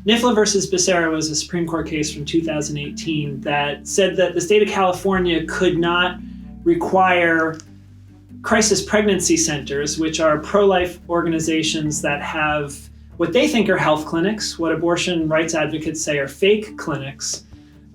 NIFLA versus Becerra was a Supreme Court case from 2018 that said that the state of California could not require crisis pregnancy centers, which are pro-life organizations that have what they think are health clinics, what abortion rights advocates say are fake clinics,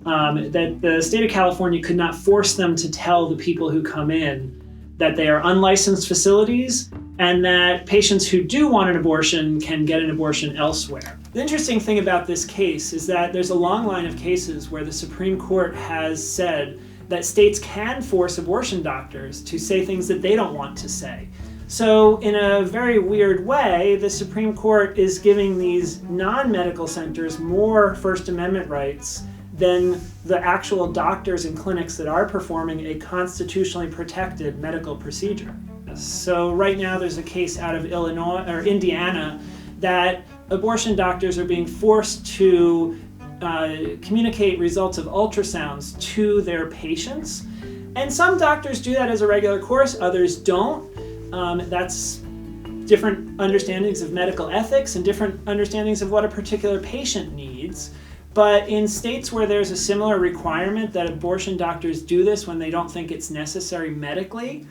that the state of California could not force them to tell the people who come in that they are unlicensed facilities and that patients who do want an abortion can get an abortion elsewhere. The interesting thing about this case is that there's a long line of cases where the Supreme Court has said that states can force abortion doctors to say things that they don't want to say. So in a very weird way, the Supreme Court is giving these non-medical centers more First Amendment rights than the actual doctors and clinics that are performing a constitutionally protected medical procedure. So right now there's a case out of Indiana that abortion doctors are being forced to communicate results of ultrasounds to their patients. And some doctors do that as a regular course, others don't. That's different understandings of medical ethics and different understandings of what a particular patient needs. But in states where there's a similar requirement that abortion doctors do this when they don't think it's necessary medically,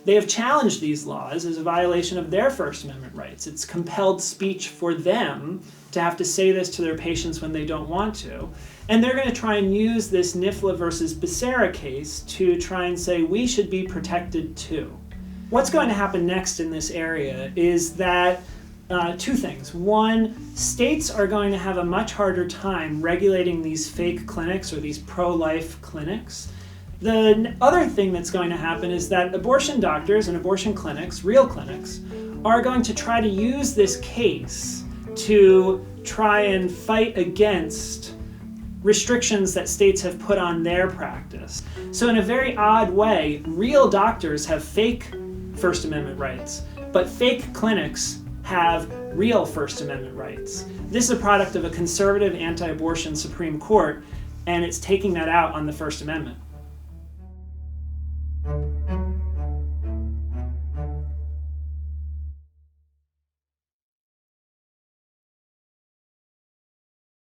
they have challenged these laws as a violation of their First Amendment rights. It's compelled speech for them to have to say this to their patients when they don't want to. And they're going to try and use this NIFLA versus Becerra case to try and say we should be protected too. What's going to happen next in this area is that two things. One, states are going to have a much harder time regulating these fake clinics or these pro-life clinics. The other thing that's going to happen is that abortion doctors and abortion clinics, real clinics, are going to try to use this case to try and fight against restrictions that states have put on their practice. So in a very odd way, real doctors have fake First Amendment rights, but fake clinics have real First Amendment rights. This is a product of a conservative anti-abortion Supreme Court, and it's taking that out on the First Amendment.